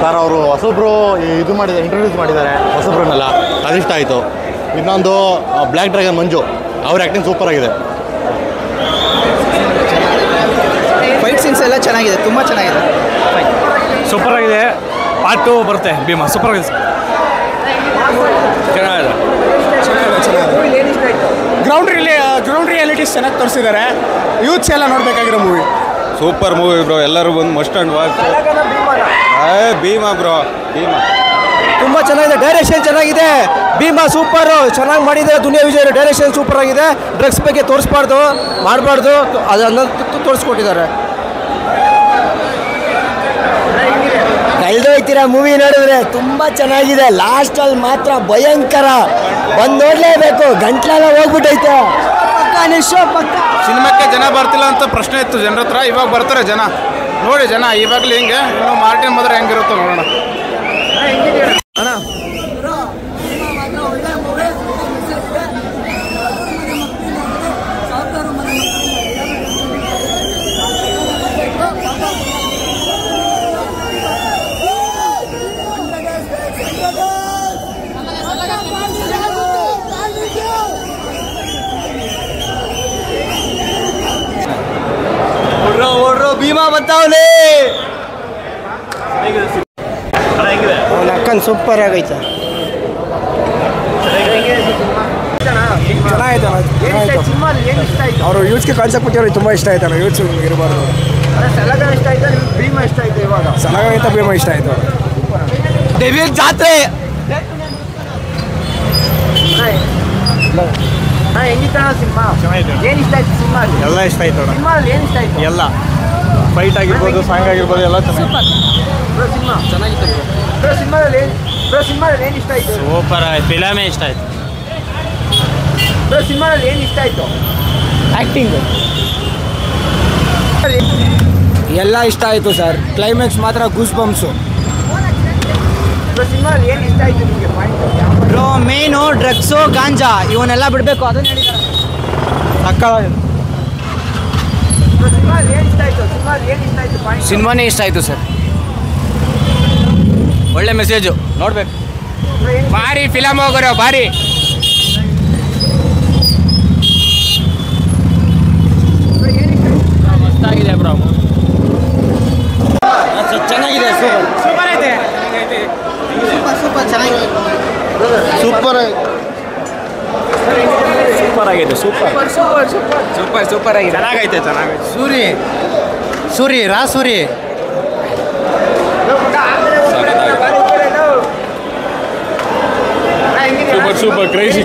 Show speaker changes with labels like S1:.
S1: Sir ಅವರು ಹೊಸಬ್ರು ಇದು ಮಾಡಿದ್ದಾರೆ, ಇಂಟ್ರೊಡ್ಯೂಸ್ ಮಾಡಿದ್ದಾರೆ ಹೊಸಬ್ರನ್ನೆಲ್ಲ, ಅದಿಷ್ಟ ಆಯಿತು. ಇನ್ನೊಂದು ಬ್ಲ್ಯಾಕ್ ಡ್ರ್ಯಾಗನ್ ಮಂಜು, ಅವ್ರ ಆ್ಯಕ್ಟಿಂಗ್ ಸೂಪರ್ ಆಗಿದೆ.
S2: ಫೈಟ್ ಸೀನ್ಸ್ ಎಲ್ಲ ಚೆನ್ನಾಗಿದೆ, ತುಂಬ ಚೆನ್ನಾಗಿದೆ,
S3: ಸೂಪರ್ ಆಗಿದೆ. ಪಾರ್ಟ್ 2 ಬರುತ್ತೆ ಭೀಮಾ, ಸೂಪರ್ ಆಗಿದೆ, ಚೆನ್ನಾಗಿದೆ.
S4: ಗ್ರೌಂಡ್ ರಿಯಾಲಿಟೀಸ್ ಚೆನ್ನಾಗಿ ತೋರಿಸಿದ್ದಾರೆ. ಯೂತ್ಸ್ ಎಲ್ಲ ನೋಡಬೇಕಾಗಿರೋ ಮೂವಿ.
S5: ಸೂಪರ್ ಮೂವಿ ಬ್ರೋ, ಎಲ್ಲರೂ ಬಂದು must and watch. Bheema bro, Bheema
S2: ತುಂಬ ಚೆನ್ನಾಗಿದೆ. ಡೈರೆಕ್ಷನ್ ಚೆನ್ನಾಗಿದೆ, ಭೀಮಾ ಸೂಪರು, ಚೆನ್ನಾಗಿ ಮಾಡಿದೆ. ದುನಿಯಾ ವಿಜಯ್ ಡೈರೆಕ್ಷನ್ ಸೂಪರ್ ಆಗಿದೆ. ಡ್ರಗ್ಸ್ ಬಗ್ಗೆ ತೋರಿಸ್ಬಾರ್ದು, ಮಾಡಬಾರ್ದು, ಅದನ್ನು ತೋರಿಸ್ಕೊಟ್ಟಿದ್ದಾರೆ. ಕಳೆದೋಯ್ತೀರಾ ಮೂವಿ ನೋಡಿದ್ರೆ, ತುಂಬ ಚೆನ್ನಾಗಿದೆ. ಲಾಸ್ಟಲ್ಲಿ ಮಾತ್ರ ಭಯಂಕರ, ಬಂದು ನೋಡಲೇಬೇಕು, ಗಂಟ್ಲೆಲ್ಲ ಹೋಗ್ಬಿಟ್ಟೈತೆ.
S4: ಸಿನಿಮಾಕ್ಕೆ ಜನ ಬರ್ತಿಲ್ಲ ಅಂತ ಪ್ರಶ್ನೆ ಇತ್ತು ಜನರ ಹತ್ರ. ಇವಾಗ ಬರ್ತಾರೆ ಜನ, ನೋಡಿ ಜನ ಇವಾಗಲೇ ಹಿಂಗೆ. ಇನ್ನು ಮಾರ್ಟಿನ್ ಮದುವೆ ಹೆಂಗಿರುತ್ತೋ ನೋಡೋಣ.
S2: ಭೀಮಾ ಬರ್ತಾವನೆ, ಅಕ್ಕನ್ ಸೂಪರ್ ಆಗೈತೆ.
S4: ಚೆನ್ನಾಗಿದೆ. ಅವರು ಯೂತ್ಸ್ಗೆ ಕಾನ್ಸೆಪ್ಟ್ ಕೊಟ್ಟಿರೋದು ತುಂಬ ಇಷ್ಟ ಆಯ್ತು. ಯೂತ್ಸ್ ಇರಬಾರ್ದು.
S2: ಭೀಮಾ ಇಷ್ಟ ಆಯ್ತು. ಇವಾಗ
S4: ಚೆನ್ನಾಗೈತೆ, ಭೀಮಾ ಇಷ್ಟ ಆಯಿತು.
S2: ಡೆವಿಲ್ ಜಾತ್ರೆ ಹೆಂಗಿತ್ತ ಸಿನಿಮಾ? ಏನು ಇಷ್ಟ ಆಯ್ತು ಸಿನಿಮಾ?
S3: ಎಲ್ಲ ಇಷ್ಟ ಆಯ್ತು ಅಣ್ಣ.
S2: ಸಿನಿಮಾದಲ್ಲಿ ಏನು ಇಷ್ಟ ಆಯ್ತು?
S3: ಎಲ್ಲ ಫೈಟ್ ಆಗಿರ್ಬೋದು, ಸಾಂಗ್ ಆಗಿರ್ಬೋದು, ಎಲ್ಲ ಚೆನ್ನಾಗಿ.
S2: ಸಿನಿಮಾ ಚೆನ್ನಾಗಿತ್ತು. ಸಿನಿಮಾದಲ್ಲಿ ಏನು ಇಷ್ಟ ಆಯ್ತು?
S3: ಸೂಪರ್ ಆಯ್ತು, ಫಿಲಮೇ ಇಷ್ಟ ಆಯ್ತು.
S2: ಸಿನಿಮಾದಲ್ಲಿ ಏನು ಇಷ್ಟ ಆಯ್ತು? ಆ್ಯಕ್ಟಿಂಗ್
S4: ಎಲ್ಲ ಇಷ್ಟ ಆಯಿತು ಸರ್. ಕ್ಲೈಮ್ಯಾಕ್ಸ್ ಮಾತ್ರ ಗೂಸ್ ಬಂಪ್ಸು.
S2: ಸಿನಿಮಾದಲ್ಲಿ ಏನು ಇಷ್ಟ ಆಯ್ತು ನಿಮಗೆ? ಬ್ರೋ ಮೇನು ಡ್ರಗ್ಸು, ಗಾಂಜಾ ಇವನ್ನೆಲ್ಲ ಬಿಡಬೇಕು, ಅದನ್ನ ಹೇಳಿದ್ದಾರೆ.
S3: ಸಿನಿಮಾನೇ ಇಷ್ಟ ಆಯಿತು ಸರ್. ಒಳ್ಳೆ ಮೆಸೇಜು, ನೋಡ್ಬೇಕು. ಭಾರಿ ಫಿಲಮ್ ಹೋಗೋರು, ಭಾರಿ ಮಸ್ತಾಗಿದೆ ಬ್ರೋ.
S2: ಚೆನ್ನಾಗಿದೆ, ಸೂಪರ್ ಐತೆ, ಸೂಪರ್ ಚೆನ್ನಾಗಿದೆ,
S1: ಸೂಪರ್
S3: ಆಗಿದೆ, ಸೂಪರ್ ಆಗಿದೆ, ಚೆನ್ನಾಗೈತೆ.
S2: ಸೂರಿ ರಾಸೂರಿ
S3: ಸೂಪರ್ ಕ್ರೇಜಿ.